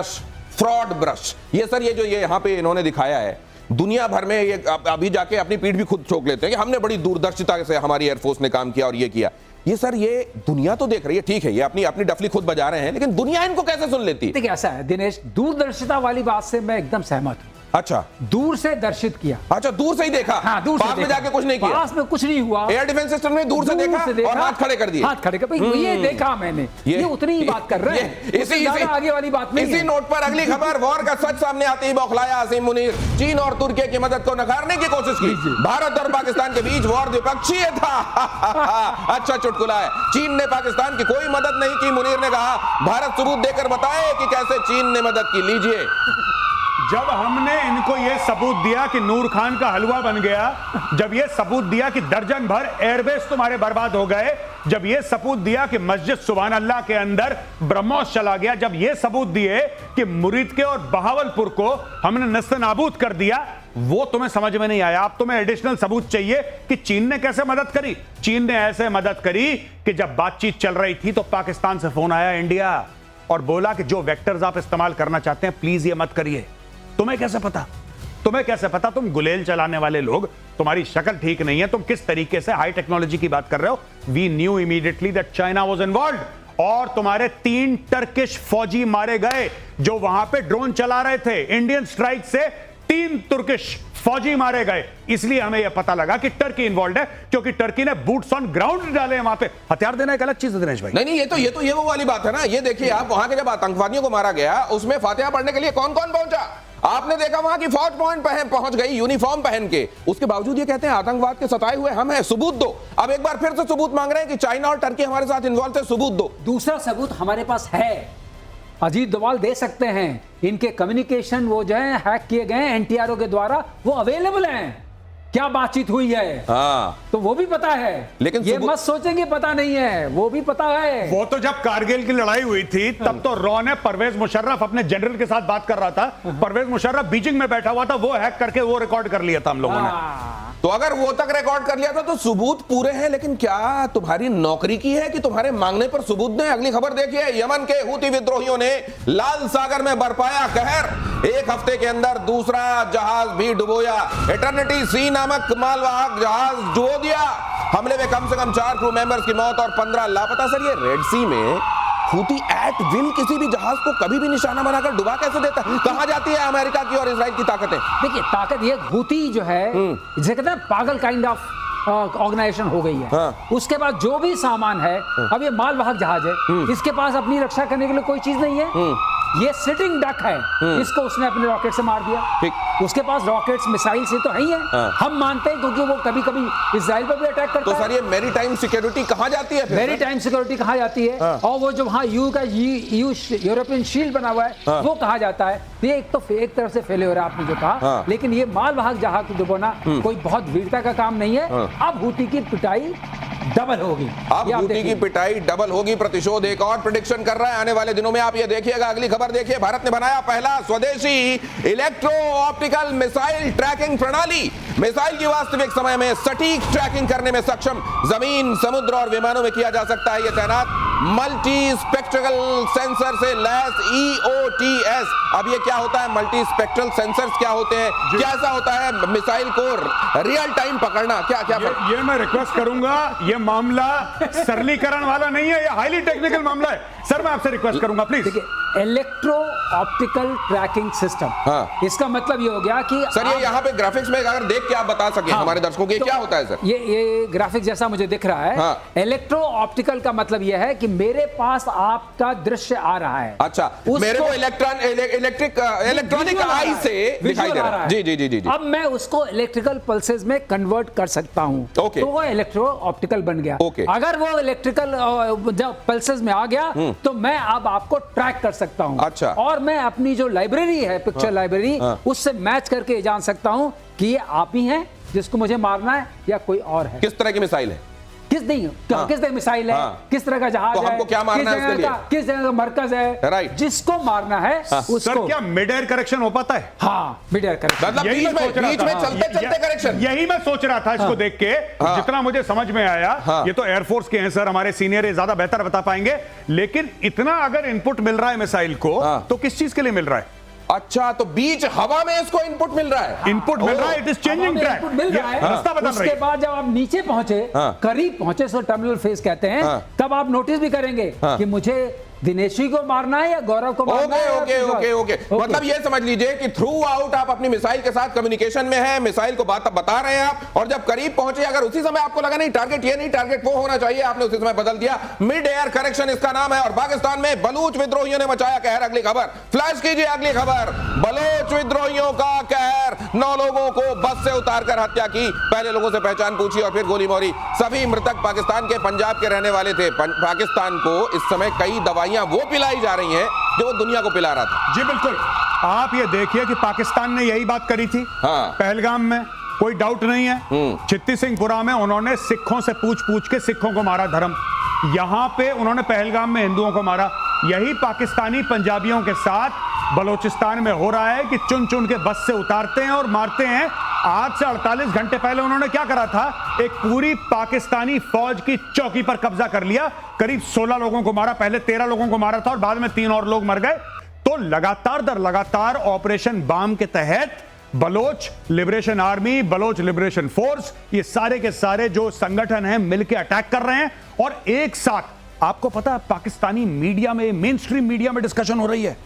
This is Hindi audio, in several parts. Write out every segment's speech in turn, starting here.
Fraud brush. ये सर ये जो ये यहाँ पे इन्होंने दिखाया है, दुनिया भर में ये अभी जाके अपनी पीठ भी खुद ठोक लेते हैं कि हमने बड़ी दूरदर्शिता से हमारी एयरफोर्स ने काम किया और ये किया। ये सर ये दुनिया तो देख रही है, ठीक है, ये अपनी अपनी डफली खुद बजा रहे हैं, लेकिन दुनिया इनको कैसे सुन लेती है? देखिए ऐसा है दिनेश, दूरदर्शिता वाली बात से मैं एकदम सहमत हूँ। अच्छा, दूर से दर्शित किया। अच्छा, दूर से ही देखा। हाँ, दूर पास से में जाके कुछ नहीं किया। पास में कुछ नहीं हुआ। एयर डिफेंस सिस्टम में दूर से देखा और हाथ खड़े कर दिए। हाथ खड़े कर, ये देखा मैंने, ये उतनी ही बात कर रहे हैं, इसी आगे वाली बात नहीं। इसी नोट पर अगली खबर, वॉर का सच सामने आते ही बौखलाया असीम मुनीर। चीन और तुर्की की मदद को नकारने की कोशिश की। भारत और पाकिस्तान के बीच वॉर द्विपक्षीय था। अच्छा चुटकुला है। चीन ने पाकिस्तान की कोई मदद नहीं की, मुनीर ने कहा। भारत सबूत देकर बताए कि कैसे चीन ने मदद की। लीजिए, जब हमने इनको यह सबूत दिया कि नूर खान का हलवा बन गया, जब यह सबूत दिया कि दर्जन भर एयरबेस तुम्हारे बर्बाद हो गए, जब यह सबूत दिया कि मस्जिद सुभान अल्लाह के अंदर ब्रह्मोस चला गया, जब यह सबूत दिए कि मुरीद के और बहावलपुर को हमने नस्ते-नाबूद कर दिया, वो तुम्हें समझ में नहीं आया। अब तुम्हें एडिशनल सबूत चाहिए कि चीन ने कैसे मदद करी। चीन ने ऐसे मदद करी कि जब बातचीत चल रही थी तो पाकिस्तान से फोन आया इंडिया और बोला कि जो वेक्टर्स आप इस्तेमाल करना चाहते हैं प्लीज ये मत करिए। तुम्हें कैसे पता? तुम्हें कैसे पता? तुम गुलेल चलाने वाले लोग, तुम्हारी शक्ल ठीक नहीं है, तुम किस तरीके से हाई टेक्नोलॉजी की बात कर रहे हो। We knew immediately that China was involved, और तुम्हारे 3 टर्किश फौजी मारे गए जो वहां पे ड्रोन चला रहे थे। इंडियन स्ट्राइक से 3 तुर्किश फौजी मारे गए। इसलिए हमें यह पता लगा कि टर्की इन्वॉल्व है, क्योंकि टर्की ने बूट्स ऑन ग्राउंड डाले हैं वहां पे। हथियार देना एक अलग चीज है दिनेश भाई। नहीं, ये वो वाली बात है ना। ये देखिए आप, वहां के जब आतंकवादियों को मारा गया, उसमें फातिहा पढ़ने के लिए कौन कौन पहुंचा? आपने देखा वहां की फौज पहुंच गई यूनिफॉर्म पहन के। उसके बावजूद ये कहते हैं आतंकवाद के सताए हुए हम हैं, सबूत दो। अब एक बार फिर से सबूत मांग रहे हैं कि चाइना और टर्की हमारे साथ इन्वॉल्व थे, सबूत दो। दूसरा सबूत हमारे पास है, अजीत डोभाल दे सकते हैं। इनके कम्युनिकेशन वो जो है हैक किए गए एनटीआरओ के द्वारा, वो अवेलेबल हैं। क्या बातचीत हुई है, हाँ, तो वो भी पता है। लेकिन ये मत सोचेंगे पता नहीं है, वो भी पता है। वो तो जब कारगिल की लड़ाई हुई थी तब तो रॉ ने परवेज मुशर्रफ अपने जनरल के साथ बात कर रहा था। परवेज मुशर्रफ बीजिंग में बैठा हुआ था, वो हैक करके वो रिकॉर्ड कर लिया था हम लोगों ने। तो अगर वो तक रिकॉर्ड कर लिया था तो सबूत पूरे हैं, लेकिन क्या तुम्हारी नौकरी की है कि तुम्हारे मांगने पर सबूत दें? अगली खबर देखिए, यमन के हूती विद्रोहियों ने लाल सागर में बरपाया कहर। 1 हफ्ते के अंदर दूसरा जहाज भी डुबोया। एटर्निटी सी नामक मालवाहक जहाज डुबो दिया। हमले में कम से कम 4 क्रू मेंबर्स की मौत और 15 लापता। सर ये रेड सी में हूती एट विल किसी भी जहाज को कभी भी निशाना बनाकर डुबा कैसे देता है? कहां जाती है अमेरिका की और इजराइल की ताकतें? देखिए ताकत ये हूती जो है, जिसे कहते हैं पागल काइंड ऑफ ऑर्गेनाइजेशन हो गई है। हाँ। उसके बाद जो भी सामान है, अब ये मालवाहक जहाज है, इसके पास अपनी रक्षा करने के लिए कोई चीज नहीं है। ये सिटिंग डक है, इसको उसने अपने रॉकेट से मार दिया। ठीक। उसके पास रॉकेट्स मिसाइल से तो है ही है। हाँ। हम मानते हैं क्योंकि वो कभी कभी इजराइल पर भी अटैक करता तो है। सर ये मैरीटाइम सिक्योरिटी कहां जाती है? मैरीटाइम सिक्योरिटी कहा जाती है। हाँ। और वो जो वहां यूरोपियन शील्ड बना हुआ है, हाँ। वो कहा जाता है। ये एक तरफ से फेलियर है आपने जो कहा। हाँ। लेकिन ये मालवाहक जहाज को डुबोना कोई बहुत वीरता का काम नहीं है। हाँ। अब हूती की पिटाई डबल होगी। अब हूती की पिटाई डबल होगी। प्रतिशोध एक और प्रेडिक्शन कर रहा है आने वाले दिनों में, आप ये देखिएगा। अगली खबर देखिए, भारत ने बनाया पहला स्वदेशी इलेक्ट्रो ऑप्टिकल मिसाइल ट्रैकिंग प्रणाली। मिसाइल की वास्तविक समय में सटीक ट्रैकिंग करने में सक्षम। जमीन, समुद्र और विमानों में किया जा सकता है ये तैनात। मल्टी स्पेक्ट्रल सेंसर से लैस EOTS। अब ये क्या होता है? मल्टी स्पेक्ट्रल सेंसर्स क्या होते हैं? कैसा होता है मिसाइल को रियल टाइम पकड़ना? क्या ये मैं रिक्वेस्ट करूंगा, ये मामला सरलीकरण वाला नहीं है, ये हाईली टेक्निकल मामला है। सर मैं आपसे रिक्वेस्ट करूंगा प्लीज। देखिए, इलेक्ट्रो ऑप्टिकल ट्रैकिंग सिस्टम, हाँ। इसका मतलब ये हो गया कि सर ये यहाँ पे ग्राफिक्स में अगर देख के आप बता सके हमारे दर्शकों को, ये क्या होता है सर? ये ग्राफिक जैसा मुझे दिख रहा है। हाँ। इलेक्ट्रो ऑप्टिकल का मतलब ये है कि मेरे पास आपका दृश्य आ रहा है। अच्छा, मेरे को इलेक्ट्रॉनिक आई से दिखाई दे रहा है। जी। अब मैं उसको इलेक्ट्रिकल पल्सेस में कन्वर्ट कर सकता हूं। ओके। तो वो इलेक्ट्रो ऑप्टिकल बन गया। ओके। अगर वो इलेक्ट्रिकल पल्सेस में आ गया तो मैं अब आपको ट्रैक कर सकता हूं। अच्छा। और मैं अपनी जो लाइब्रेरी है, पिक्चर लाइब्रेरी, उससे मैच करके जान सकता हूं कि ये आप ही हैं जिसको मुझे मारना है या कोई और है। किस तरह की मिसाइल है? किस तरह मिसाइल है, किस तरह का जहाज तो हमको क्या मारना है उसके लिए? किस जगह का मरकज है, राइट। जिसको मारना है उसको। सर क्या मिड एयर करेक्शन हो पाता है? हाँ, मिड एयर करेक्शन, मतलब यही मैं सोच रहा बीच में था। चलते चलते करेक्शन। यही मैं सोच रहा था इसको देख के, जितना मुझे समझ में आया, ये तो एयरफोर्स के हैं सर, हमारे सीनियर ये ज्यादा बेहतर बता पाएंगे, लेकिन इतना अगर इनपुट मिल रहा है मिसाइल को, तो किस चीज के लिए मिल रहा है? अच्छा, तो बीच हवा में इसको इनपुट मिल रहा है, इनपुट मिल रहा है, इट इज चेंजिंग ट्रैक, मिल रहा है। रास्ता बदल रही उसके है। बाद जब आप नीचे पहुंचे, करीब पहुंचे, सो टर्मिनल फेज कहते हैं, तब आप नोटिस भी करेंगे कि मुझे दिनेशी को मारना है या गौरव को मारना है। ओके। मतलब ये समझ लीजिए कि थ्रू आउट आप अपनी मिसाइल के साथ कम्युनिकेशन में है, मिसाइल को बात बता रहे हैं आप, और जब करीब पहुंचे, अगर उसी समय आपको लगा नहीं टारगेट ये नहीं, टारगेट वो होना चाहिए, आपने उसी समय बदल दिया। मिड एयर करेक्शन इसका नाम है। और पाकिस्तान में बलूच विद्रोहियों ने मचाया कहर। अगली खबर फ्लैश कीजिए, अगली खबर। बलूच विद्रोहियों का कहर, 9 लोगों को बस से उतारकर हत्या की, पहले लोगों से पहचान पूछी और फिर गोली मारी। सभी मृतक पाकिस्तान के पंजाब के रहने वाले थे। पाकिस्तान को इस समय कई दवाइयां वो पिलाई जा रही हैं जो वो दुनिया को पिला रहा था। जी बिल्कुल, आप ये देखिए कि पाकिस्तान ने यही बात करी थी पहलगाम में, कोई डाउट नहीं है। चित्ती सिंहपुरा में उन्होंने सिखों से पूछ के सिखों को मारा धर्म, यहां पे उन्होंने पहलगाम में हिंदुओं को मारा। यही पाकिस्तानी पंजाबियों के साथ बलोचिस्तान में हो रहा है कि चुन चुन के बस से उतारते हैं और मारते हैं। आज से 48 घंटे पहले उन्होंने क्या करा था, एक पूरी पाकिस्तानी फौज की चौकी पर कब्जा कर लिया, करीब 16 लोगों को मारा, पहले 13 लोगों को मारा था और बाद में 3 और लोग मर गए। तो लगातार दर लगातार ऑपरेशन बाम के तहत Baloch liberation army, Baloch liberation force, ये सारे के सारे जो संगठन हैं मिलकर अटैक कर रहे हैं। और एक साथ आपको पता है पाकिस्तानी मीडिया में, मेन स्ट्रीम मीडिया में डिस्कशन हो रही है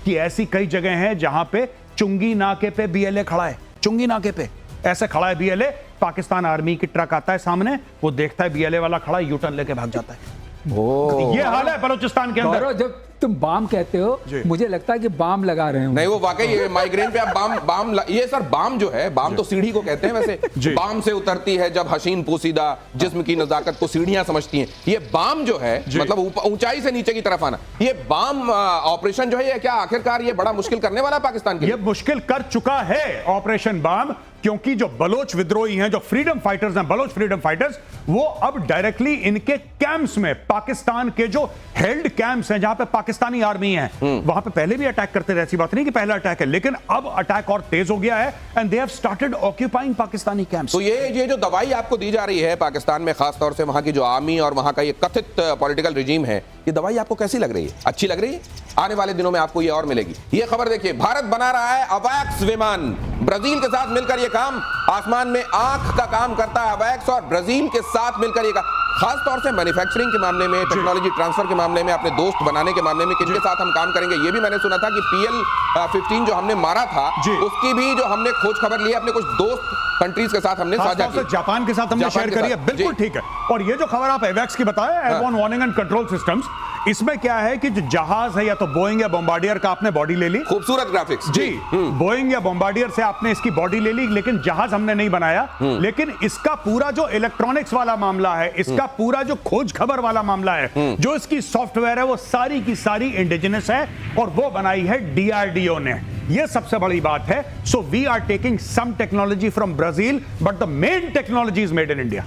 कि ऐसी कई जगह हैं जहां पे चुंगी नाके पे बीएलए खड़ा है, चुंगी नाके पे ऐसे खड़ा है बीएलए, पाकिस्तान आर्मी की ट्रक आता है सामने, वो देखता है बीएलए वाला खड़ा, यू टर्न लेके भाग जाता है। ये हाल है बलूचिस्तान के अंदर। जब तुम बाम कहते हो, मुझे लगता है कि बाम लगा रहे हो। नहीं, वो वाकई ये माइग्रेन पे आप बाम ये सर बाम जो है, बाम तो सीढ़ी को कहते हैं वैसे, बाम से उतरती है जब हसीन पोसीदा जिस्म की नजाकत को सीढ़ियां समझती हैं। ये बाम जो है मतलब ऊंचाई से नीचे की तरफ आना, ये बाम ऑपरेशन जो है, ये क्या आखिरकार ये बड़ा मुश्किल करने वाला पाकिस्तान के लिए? ये मुश्किल कर चुका है ऑपरेशन बाम, क्योंकि जो बलोच विद्रोही हैं, जो फ्रीडम फाइटर्स हैं, बलोच फ्रीडम फाइटर्स, वो अब डायरेक्टली इनके कैंप्स में, पाकिस्तान के जो हेल्ड कैंप्स हैं जहां पे पाकिस्तानी आर्मी है, वहां पे पहले भी अटैक करते रहे, ऐसी बात नहीं कि पहला अटैक है, लेकिन अब अटैक और तेज हो गया है and they have started occupying Pakistani camps. तो ये जो दवाई आपको दी जा रही है पाकिस्तान में, खासतौर से वहां की जो आर्मी और वहां का ये कथित पॉलिटिकल रिजीम है, ये दवाई आपको कैसी लग रही है? अच्छी लग रही है? आने वाले दिनों में आपको ये और मिलेगी। ये खबर देखिए, भारत बना रहा है अवैक्स विमान, ब्राजील के साथ मिलकर ये काम, आसमान में आंख का काम करता है अवैक्स, और ब्राजील के साथ मिलकर ये खास तौर से मैन्युफैक्चरिंग के मामले में, टेक्नोलॉजी ट्रांसफर के मामले में, अपने दोस्त बनाने के मामले में किनके साथ हम काम करेंगे। ये भी मैंने सुना था कि PL-15 जो हमने मारा था, उसकी भी जो हमने खोज खबर ली है अपने कुछ दोस्त कंट्रीज के साथ हमने साझा की, जापान के साथ हमने शेयर करी है। बिल्कुल ठीक है। और ये जो खबर आप एवैक्स की बताए, airborne warning and control systems, इसमें क्या है कि जो जहाज है, या तो बोइंग या बॉम्बार्डियर का आपने बॉडी ले ली, खूबसूरत ग्राफिक्स जी, बोइंग या बॉम्बार्डियर से आपने इसकी बॉडी ले ली, लेकिन जहाज हमने नहीं बनाया। लेकिन इसका पूरा जो इलेक्ट्रॉनिक्स वाला मामला है, इसका पूरा जो खोज खबर वाला मामला है, जो इसकी सॉफ्टवेयर है, वो सारी की सारी इंडिजिनस है और वो बनाई है DRDO ने। ये सबसे बड़ी बात है। So we are taking some technology from Brazil, but the main technology is made in India.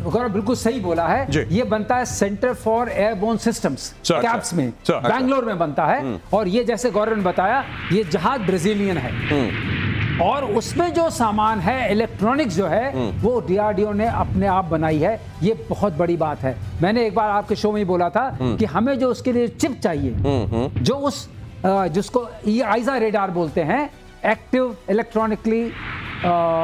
Gaurav बिल्कुल सही बोला है। ये बनता है centre for airborne systems CABS में, बैंगलोर में बनता है। और ये जैसे गौरव ने बताया, ये जहाज ब्राजीलियन है और उसमें जो सामान है, इलेक्ट्रॉनिक्स जो है, वो DRDO ने अपने आप बनाई है। ये बहुत बड़ी बात है। मैंने एक बार आपके शो में ही बोला था कि हमें जो उसके लिए चिप चाहिए, जो उस जिसको EISA रेडार बोलते हैं, एक्टिव इलेक्ट्रॉनिकली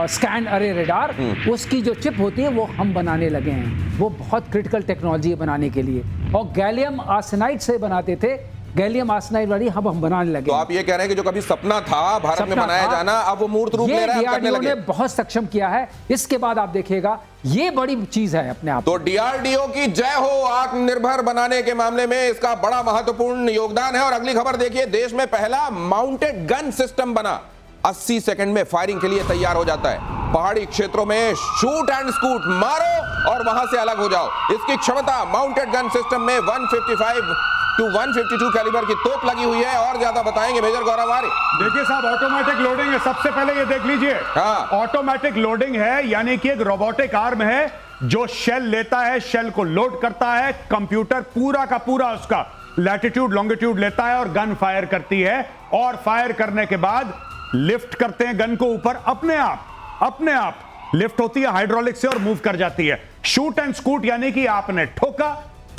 स्कैन अरे रेडार, उसकी जो चिप होती है वो हम बनाने लगे हैं। वो बहुत क्रिटिकल टेक्नोलॉजी है बनाने के लिए, और गैलियम आर्सेनाइड से बनाते थे, गैलियम आर्सेनाइड वाली हम बनाने लगे। तो आप ये कह रहे हैं कि जो कभी सपना था भारत में बनाया जाना, अब वो मूर्त रूप ले रहा है, करने लगे। DRDO ने बहुत सक्षम किया है। इसके बाद आप देखिएगा, ये बड़ी चीज है अपने आप। तो DRDO की जय हो। आत्मनिर्भर बनाने के मामले में इसका बड़ा महत्वपूर्ण योगदान है। और अगली खबर देखिए, देश में पहला माउंटेड गन सिस्टम बना, 80 सेकंड में फायरिंग के लिए तैयार हो जाता है। पहाड़ी क्षेत्रों में शूट एंड स्कूट, मारो और वहां से अलग हो जाओ। इसकी क्षमता माउंटेड गन सिस्टम में 155 टू 152 कैलिबर की तोप लगी हुई है। और ज्यादा बताएंगे मेजर गौरव आर्य। देखिए साहब, ऑटोमेटिक लोडिंग है। सबसे पहले ये देख लीजिए, हाँ। ऑटोमेटिक लोडिंग है, यानी कि एक रोबोटिक आर्म है जो शेल लेता है, शेल को लोड करता है, कंप्यूटर पूरा का पूरा उसका लैटिट्यूड लॉन्गिट्यूड लेता है और गन फायर करती है। और फायर करने के बाद लिफ्ट करते हैं गन को ऊपर, अपने आप लिफ्ट होती है हाइड्रोलिक से और मूव कर जाती है। शूट एंड स्कूट, यानी कि आपने ठोका,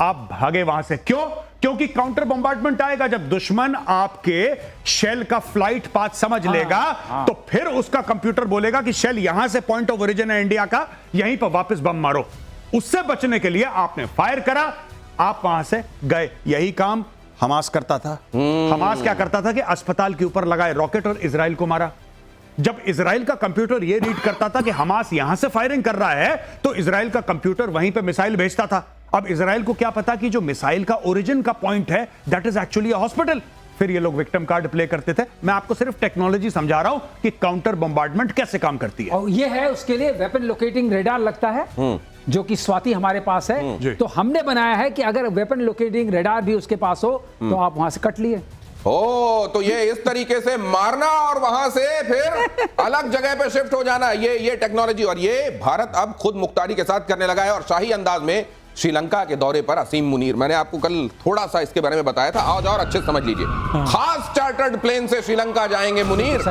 आप भागे वहां से। क्यों? क्योंकि काउंटर बम्बार्डमेंट आएगा। जब दुश्मन आपके शेल का फ्लाइट पाथ समझ लेगा तो फिर उसका कंप्यूटर बोलेगा कि शेल यहां से पॉइंट ऑफ ओरिजिन है इंडिया का, यहीं पर वापस बम मारो। उससे बचने के लिए आपने फायर करा, आप वहां से गए। यही काम हमास करता था। हमास क्या करता था कि अस्पताल के ऊपर लगाए रॉकेट और इजराइल को मारा। जब इजराइल का कंप्यूटर यह रीड करता था कि हमास यहां से फायरिंग कर रहा है, तो इजराइल का कंप्यूटर वहीं पे मिसाइल भेजता था। अब इजराइल को क्या पता कि जो मिसाइल का ओरिजिन का पॉइंट है that is actually a hospital. फिर ये लोग विक्टिम कार्ड प्ले करते थे। मैं आपको सिर्फ टेक्नोलॉजी समझा रहा हूं कि काउंटर बम्बार्डमेंट कैसे काम करती है। और ये है, उसके लिए वेपन लोकेटिंग रेडार लगता है, जो कि स्वाति हमारे पास है। तो हमने बनाया है कि अगर वेपन लोकेटिंग रेडार भी उसके पास हो तो आप वहां से कट लिए। ओ, तो ये इस तरीके से मारना और वहां से फिर अलग जगह पे शिफ्ट हो जाना, ये टेक्नोलॉजी। और ये भारत अब खुद मुख्तारी के साथ करने लगा है। और शाही अंदाज में श्रीलंका के दौरे पर असीम मुनीर, मैंने आपको कल थोड़ा सा इसके बारे में बताया था, आज और अच्छे से समझ लीजिए। खास चार्टर्ड प्लेन से श्रीलंका जाएंगे मुनीर,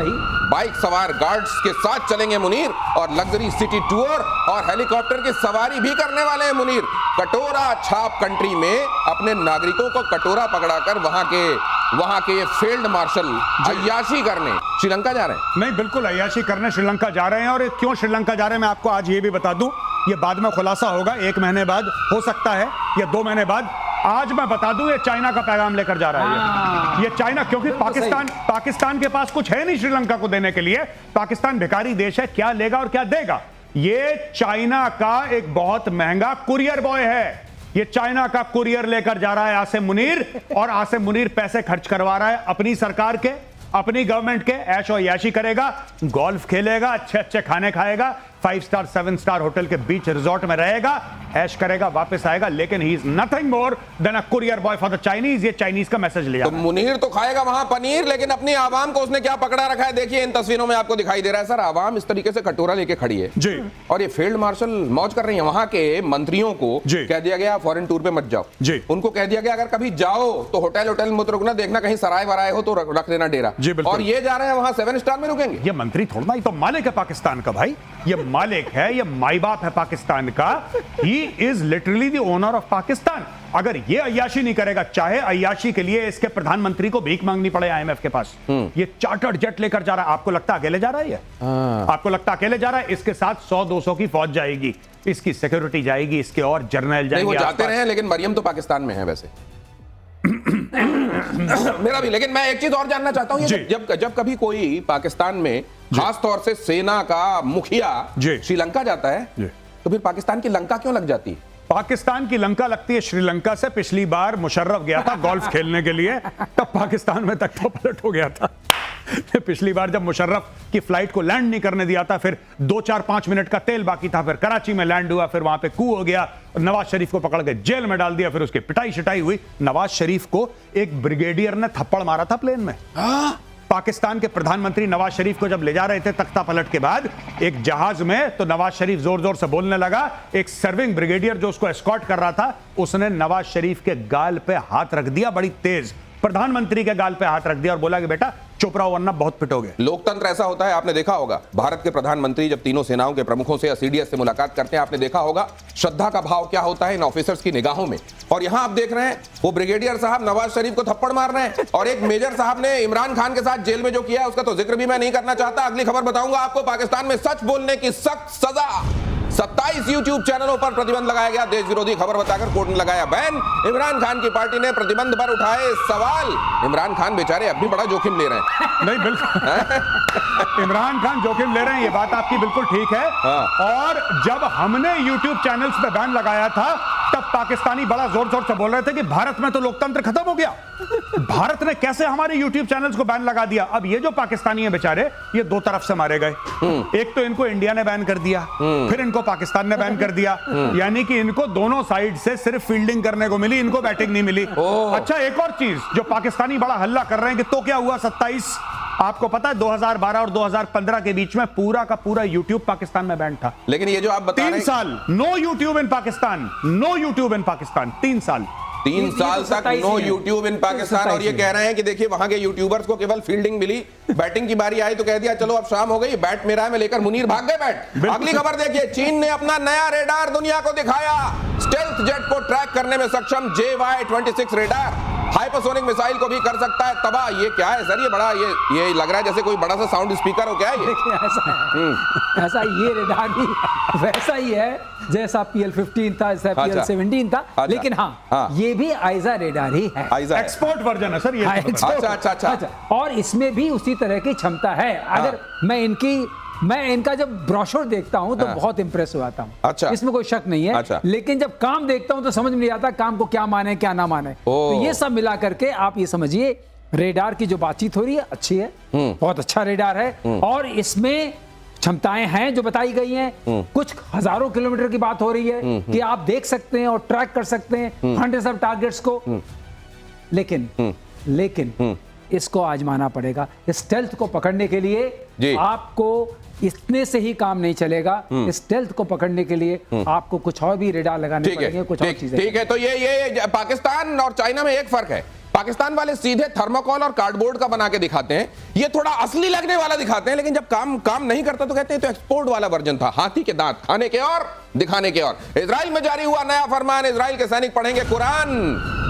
बाइक सवार गार्ड्स के साथ चलेंगे मुनीर, और लग्जरी सिटी टूर और हेलीकॉप्टर की सवारी भी करने वाले हैं मुनीर। कटोरा छाप कंट्री में अपने नागरिकों को कटोरा पकड़ाकर वहां के फील्ड मार्शल अय्याशी करने श्रीलंका जा रहे हैं। नहीं, बिल्कुल अय्याशी करने श्रीलंका जा रहे हैं। और क्यों श्रीलंका जा रहे हैं मैं आपको आज ये भी बता दूं, ये बाद में खुलासा होगा, 1 महीने बाद हो सकता है या 2 महीने बाद। आज मैं बता दूं, ये चाइना का पैगाम लेकर जा रहा है। ये चाइना, क्योंकि पाकिस्तान के पास कुछ है नहीं श्रीलंका को देने के लिए। पाकिस्तान भिखारी देश है, क्या लेगा और क्या देगा। ये चाइना का एक बहुत महंगा कुरियर बॉय है। ये चाइना का कुरियर लेकर जा रहा है आसिम मुनीर, और आसिम मुनीर पैसे खर्च करवा रहा है अपनी सरकार के, अपनी गवर्नमेंट के। ऐश और याशी करेगा, गोल्फ खेलेगा, अच्छे अच्छे खाने खाएगा, 5 स्टार 7 स्टार होटल के बीच रिजॉर्ट में रहेगा, ऐश करेगा, वापस आएगा। लेकिन he is nothing more than a courier boy for the Chinese. ये चाइनीज का मैसेज ले जाता है। तो मुनीर तो खाएगा वहां पनीर, लेकिन अपनी आवाम को उसने क्या पकड़ा रखा है देखिए इन तस्वीरों में आपको दिखाई दे रहा है। सर, आवाम इस तरीके से कटोरा लेके खड़ी है जी, और ये फील्ड मार्शल मौज कर रही है। वहां के मंत्रियों को कह दिया गया फॉरेन टूर पे मत जाओ जी। उनको कह दिया गया अगर कभी जाओ तो होटल मत रुकना, देखना कहीं सराय वराय हो तो रख लेना डेरा। और ये जा रहे हैं वहां 7 स्टार में रुकेंगे। ये मंत्री थोड़ा, ये तो मालिक है पाकिस्तान का भाई। ये मालिक है, ये माई बाप है पाकिस्तान का। He is literally the owner of Pakistan. अगर ये अय्याशी नहीं करेगा, चाहे अय्याशी के लिए इसके प्रधानमंत्री को भीख मांगनी पड़े IMF के पास, ये चार्टर्ड जेट लेकर जा रहा है। आपको लगता है अकेले जा रहा है? आपको लगता है अकेले जा रहा है? इसके साथ 100-200 की फौज जाएगी, इसकी सिक्योरिटी जाएगी, इसके और जर्नल जाएंगे। वो जाते रहे, लेकिन मरियम तो पाकिस्तान में है वैसे। मेरा भी, लेकिन मैं एक चीज और जानना चाहता हूं, जब कभी कोई पाकिस्तान में खास तौर से सेना का मुखिया श्रीलंका जाता है तो फिर पाकिस्तान की लंका क्यों लग जाती है? पाकिस्तान की लंका लगती है श्रीलंका से। पिछली बार मुशर्रफ गया था गोल्फ खेलने के लिए, तब पाकिस्तान में तख्ता पलट हो गया था। पिछली बार जब मुशर्रफ की फ्लाइट को लैंड नहीं करने दिया था, फिर 2-4-5 मिनट का तेल बाकी था, फिर कराची में लैंड हुआ, फिर वहां पे कू हो गया, नवाज शरीफ को पकड़ के जेल में डाल दिया, फिर उसकी पिटाई शिटाई हुई। नवाज शरीफ को एक ब्रिगेडियर ने थप्पड़ मारा था प्लेन में। पाकिस्तान के प्रधानमंत्री नवाज शरीफ को जब ले जा रहे थे तख्ता पलट के बाद एक जहाज में, तो नवाज शरीफ जोर जोर से बोलने लगा। एक सर्विंग ब्रिगेडियर जो उसको एस्कॉर्ट कर रहा था, उसने नवाज शरीफ के गाल पे हाथ रख दिया, बड़ी तेज, प्रधानमंत्री के गाल पे हाथ रख दिया और बोला कि बेटा चुप रहो वरना बहुत पिटोगे। लोकतंत्र ऐसा होता है, आपने देखा होगा भारत के प्रधानमंत्री जब तीनों सेनाओं के प्रमुखों से या CDS से मुलाकात करते हैं, आपने देखा होगा श्रद्धा का भाव क्या होता है इन ऑफिसर्स की निगाहों में। और यहां आप देख रहे हैं वो ब्रिगेडियर साहब नवाज शरीफ को थप्पड़ मार रहे हैं, और एक मेजर साहब ने इमरान खान के साथ जेल में जो किया है उसका तो जिक्र भी मैं नहीं करना चाहता। अगली खबर बताऊंगा आपको, पाकिस्तान में सच बोलने की सख्त सजा। 27 YouTube चैनलों पर प्रतिबंध लगाया गया, देश विरोधी खबर बताकर कोर्ट ने लगाया बैन। इमरान खान की पार्टी ने प्रतिबंध पर उठाए सवाल। इमरान खान बेचारे अब भी बड़ा जोखिम ले रहे हैं। नहीं, बिल्कुल इमरान खान जोखिम ले रहे हैं, ये बात आपकी बिल्कुल ठीक है। और जब हमने YouTube चैनल्स पे बैन लगाया था तब पाकिस्तानी बड़ा जोर जोर से बोल रहे थे कि भारत में तो लोकतंत्र खत्म हो गया, भारत ने कैसे हमारे यूट्यूब चैनल्स को बैन लगा दिया। अब ये जो पाकिस्तानी है बेचारे, ये दो तरफ से मारे गए। एक तो इनको इंडिया ने बैन कर दिया, फिर इनको पाकिस्तान ने बैन कर दिया, यानी कि इनको दोनों साइड से सिर्फ फील्डिंग करने को मिली, इनको बैटिंग नहीं मिली। अच्छा, एक और चीज जो पाकिस्तानी बड़ा हल्ला कर रहे हैं कि तो क्या हुआ 27, आपको पता है 2012 और 2015 के बीच में पूरा का पूरा यूट्यूब पाकिस्तान में बैन था। लेकिन ये जो आप बता रहे हैं 3 साल no YouTube in Pakistan, no YouTube in Pakistan, 3 साल 3 साल तक नो यूट्यूब इन पाकिस्तान। और ये कह रहे हैं कि देखिए वहां के यूट्यूबर्स को केवल फील्डिंग मिली, बैटिंग की बारी आई तो कह दिया चलो अब शाम हो गई, बैट मेरा है मैं लेकर मुनीर भाग गए बैट। अगली खबर देखिए, चीन ने अपना नया रेडार दुनिया को दिखाया, स्टेल्थ जेट को ट्रैक करने में सक्षम JY-26 रेडार हाइपरसोनिक मिसाइल को भी कर सकता है तबाह। ये क्या है सर, ये बड़ा ये लग रहा है जैसे कोई बड़ा सा साउंड स्पीकर हो, क्या है ये? ऐसा ये रेडार भी वैसा ही है जैसा PL-15 था, जैसा PL-17 था, लेकिन हाँ ये भी आइजा रेडार ही है, एक्सपोर्ट वर्जन है सर ये। अच्छा। और इसमें भी उसी तरह की क्षमता है। अगर मैं इनका जब ब्रोशर देखता हूं तो बहुत इंप्रेस हो जाता हूं। अच्छा, इसमें कोई शक नहीं है। अच्छा, लेकिन जब काम देखता हूं तो समझ में नहीं आता काम को क्या माने क्या ना माने। तो ये सब मिला करके आप ये समझिए रेडार की जो बातचीत हो रही है अच्छी है, बहुत अच्छा रेडार है और इसमें क्षमताएं हैं जो बताई गई हैं। कुछ हजारों किलोमीटर की बात हो रही है कि आप देख सकते हैं और ट्रैक कर सकते हैं हंड्रेड्स ऑफ टारगेट्स को। लेकिन इसको आजमाना पड़ेगा। स्टेल्थ को पकड़ने के लिए आपको इतने से ही काम नहीं चलेगा। स्टेल्थ को पकड़ने के लिए आपको कुछ और भी रेडार लगाने पड़ेंगे, कुछ और चीजें। ठीक है, तो ये पाकिस्तान और चाइना में एक फर्क है, पाकिस्तान वाले सीधे थर्मोकॉल और कार्डबोर्ड का बना के दिखाते हैं, ये थोड़ा असली लगने वाला दिखाते हैं, लेकिन जब काम नहीं करता तो कहते हैं तो एक्सपोर्ट वाला वर्जन था, हाथी के दांत खाने के और दिखाने के और। इजराइल में जारी हुआ नया फरमान, इजराइल के सैनिक पढ़ेंगे कुरान,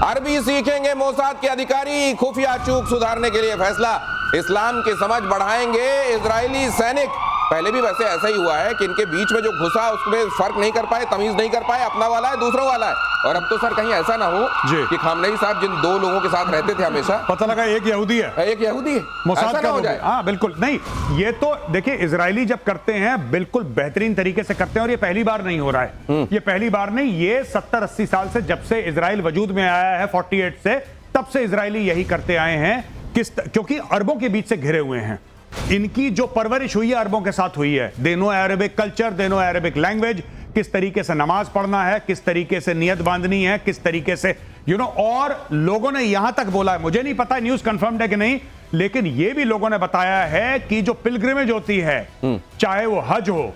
अरबी सीखेंगे, मोसाद के अधिकारी खुफिया चूक सुधारने के लिए फैसला, इस्लाम की समझ बढ़ाएंगे इजरायली सैनिक। पहले भी वैसे ऐसा ही हुआ है कि इनके बीच में जो घुसा उसमें फर्क नहीं कर पाए, तमीज नहीं कर पाए, अपना वाला है दूसरा वाला है। और अब तो सर कहीं ऐसा ना हो कि खामनेई साहब जिन 2 लोगों के साथ रहते थे हमेशा, पता लगा एक यहूदी है, मोसाद का हो जाए। हाँ बिल्कुल नहीं, ये तो देखिए इजरायली जब करते हैं बिल्कुल बेहतरीन तरीके से करते हैं और ये पहली बार नहीं हो रहा है। ये पहली बार नहीं, ये 70-80 साल से जब से इजराइल वजूद में आया है 48 से, तब से इजरायली यही करते आए हैं। क्योंकि अरबों के बीच से घिरे हुए हैं, इनकी जो परवरिश हुई है अरबों के साथ हुई है, they know Arabic culture, they know Arabic language, किस तरीके से नमाज पढ़ना है, किस तरीके से नियत बांधनी है, किस तरीके से और लोगों ने यहां तक बोला है, मुझे नहीं पता न्यूज कंफर्म्ड है कि नहीं, लेकिन यह भी लोगों ने बताया है कि जो पिलग्रिमेज होती है, चाहे वो हज हो,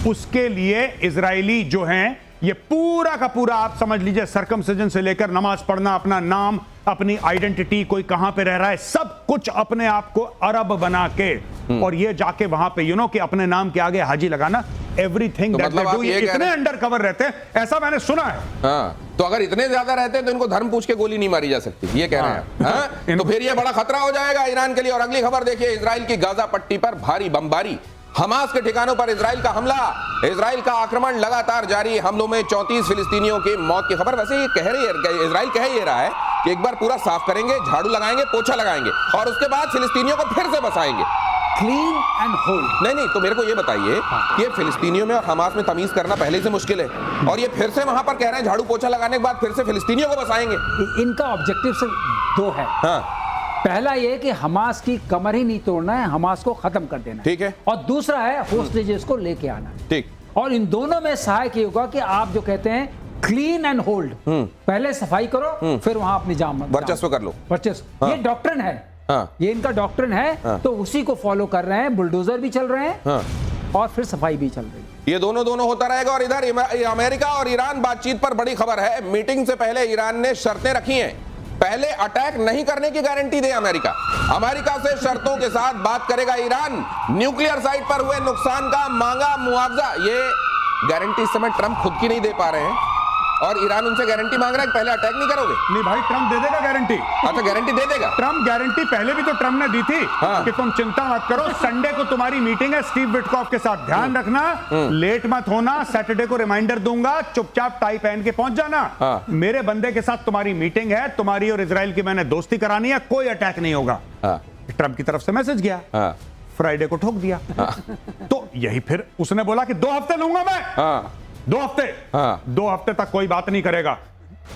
उसके लिए इजरायली जो हैं ये पूरा का पूरा आप समझ लीजिए सर्कमसिजन से लेकर नमाज पढ़ना, अपना नाम, अपनी आइडेंटिटी, कोई कहां पे रह रहा है, सब कुछ अपने आप को अरब बना के और ये जाके वहां पे कि अपने नाम के आगे हाजी लगाना, एवरीथिंग दैट दे डू। ये इतने अंडर कवर रहते हैं, ऐसा मैंने सुना है। हाँ, तो अगर इतने ज्यादा रहते हैं तो इनको धर्म पूछ के गोली नहीं मारी जा सकती, ये कह रहे हैं। तो फिर ये बड़ा खतरा हो जाएगा ईरान के लिए। और अगली खबर देखिए, इजराइल की गाजा पट्टी पर भारी बमबारी, हमास के ठिकानों पर इजराइल का हमला, इजराइल का आक्रमण लगातार जारी, हमलों में 34 फिलिस्तीनियों की मौत की खबर। वैसे ये कह रही है, इजराइल कह ये रहा है कि एक बार पूरा साफ करेंगे, झाड़ू लगाएंगे, पोछा लगाएंगे और उसके बाद फिलिस्तीनियों को फिर से बसाएंगे, क्लीन एंड होल्ड। नहीं तो मेरे को ये बताइए कि ये फिलिस्तीनियों में और हमास में तमीज करना पहले से मुश्किल है, और ये फिर से वहां पर कह रहे हैं झाड़ू पोछा लगाने के बाद फिर से फिलिस्तीनियों को बसाएंगे। इनका ऑब्जेक्टिव सिर्फ 2 है। पहला ये कि हमास की कमर ही नहीं तोड़ना है, हमास को खत्म कर देना, ठीक है, और दूसरा है होस्टेजेस को लेके आना, ठीक। और इन दोनों में सहायक ये होगा कि आप जो कहते हैं क्लीन एंड होल्ड, पहले सफाई करो, फिर वहां अपनी जान वर्चस्व कर लो, वर्चस्व। ये डॉक्ट्रिन है, ये इनका डॉक्ट्रिन है, तो उसी को फॉलो कर रहे हैं। बुलडोजर भी चल रहे हैं और फिर सफाई भी चल रही है। ये दोनों होता रहेगा। और इधर अमेरिका और ईरान बातचीत पर बड़ी खबर है, मीटिंग से पहले ईरान ने शर्तें रखी हैं, पहले अटैक नहीं करने की गारंटी दे अमेरिका से शर्तों के साथ बात करेगा ईरान, न्यूक्लियर साइट पर हुए नुकसान का मांगा मुआवजा। ये गारंटी इस समय ट्रंप खुद की नहीं दे पा रहे हैं और ईरान उनसे गारंटी मांग रहा है कि पहले अटैक नहीं करोगे। नहीं भाई, ट्रंप दे देगा गारंटी। अच्छा, गारंटी दे देगा ट्रंप, गारंटी पहले भी तो ट्रंप ने दी थी कि तुम चिंता मत करो, संडे को तुम्हारी मीटिंग है स्टीव विटकॉफ के साथ, ध्यान रखना, लेट मत होना, सैटरडे को रिमाइंडर दूंगा, चुपचाप टाई पहन के पहुंच जाना, मेरे बंदे के साथ तुम्हारी मीटिंग है, तुम्हारी और इजराइल की मैंने दोस्ती करानी है, कोई अटैक नहीं होगा। ट्रंप की तरफ से मैसेज गया, फ्राइडे को ठोक दिया। तो यही फिर उसने बोला कि 2 हफ्ते लूंगा मैं, 2 हफ्ते, हाँ। 2 हफ्ते तक कोई बात नहीं करेगा,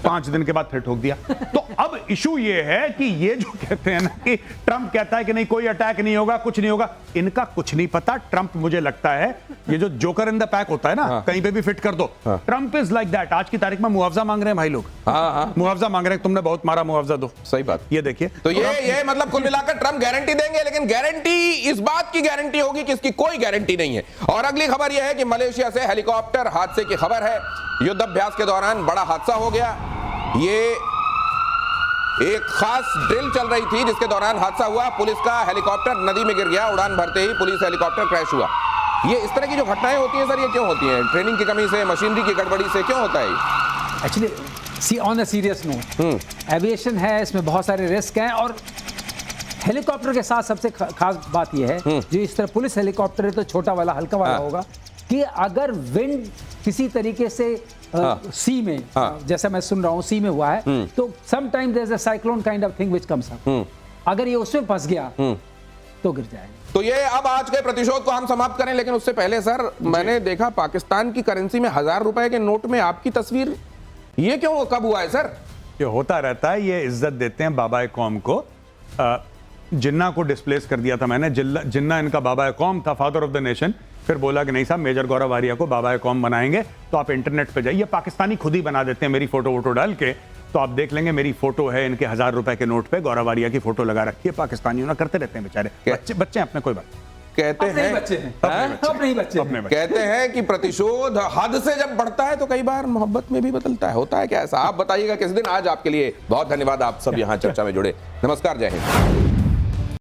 5 दिन के बाद फिर ठोक दिया। तो अब इशू ये है कि ये जो कहते हैं ना कि ट्रंप कहता है कि नहीं कोई अटैक नहीं होगा, कुछ नहीं होगा, इनका कुछ नहीं पता। ट्रंप मुझे लगता है ये जो जोकर इन द पैक होता है ना, हाँ। कहीं पे भी फिट कर दो, ट्रंप इज लाइक दैट। आज की तारीख में मुआवजा मांग रहे हैं भाई लोग, मुआवजा मांग रहे हैं, तुमने बहुत मारा, मुआवजा दो। सही बात। ये देखिए, तो ये मतलब कुल मिलाकर ट्रंप गारंटी देंगे, लेकिन गारंटी इस बात की गारंटी होगी कि इसकी कोई गारंटी नहीं है। और अगली खबर यह है कि मलेशिया से हेलीकॉप्टर हादसे की खबर है। युद्धाभ्यास के दौरान बड़ा हादसा हो गया। ये एक खास ड्रिल चल रही थी जिसके दौरान हादसा हुआ। पुलिस का हेलीकॉप्टर नदी में गिर गया। उड़ान भरते ही पुलिस हेलीकॉप्टर क्रैश हुआ। ये इस तरह की जो घटनाएं होती हैं सर, ये क्यों होती हैं? ट्रेनिंग की कमी से, मशीनरी की गड़बड़ी से क्यों होता है? Actually on a serious note, aviation है, इसमें बहुत सारे रिस्क हैं। और हेलीकॉप्टर के साथ सबसे खास बात यह है, जो इस तरह पुलिस हेलीकॉप्टर है तो छोटा वाला, हल्का वाला होगा, कि अगर विंड किसी तरीके से सी में, जैसा मैं सुन रहा हूं सी में हुआ है, तो sometime there is a cyclone kind of thing which comes up. अगर ये उसमें फंस गया तो गिर जाएगा। तो ये अब आज के प्रतिशोध को हम समाप्त करें, लेकिन उससे पहले सर, मैंने देखा पाकिस्तान की करेंसी में 1000 रुपए के नोट में आपकी तस्वीर, ये क्यों, कब हुआ है सर? ये होता रहता है, ये इज्जत देते हैं बाबा कौम को। जिन्ना को डिस्प्लेस कर दिया था मैंने, जिन्ना इनका बाबा कौम था, फादर ऑफ द नेशन। फिर बोला कि नहीं साहब, मेजर गौरव वारिया को बाबा कौम बनाएंगे। तो आप इंटरनेट पे जाइए, पाकिस्तानी खुद ही बना देते हैं मेरी फोटो डाल के, तो आप देख लेंगे मेरी फोटो है, इनके 1000 रुपए के नोट पे गौरव वारिया की फोटो लगा रखी है। पाकिस्तानियों ना करते रहते हैं बेचारे, बच्चे अपने, कोई बात। कहते हैं बच्चे कहते हैं कि प्रतिशोध हद से जब बढ़ता है तो कई बार मोहब्बत में भी बदलता है। होता है क्या ऐसा? आप बताइएगा किस दिन। आज आपके लिए बहुत धन्यवाद, आप सब यहाँ चर्चा में जुड़े। नमस्कार, जय हिंद।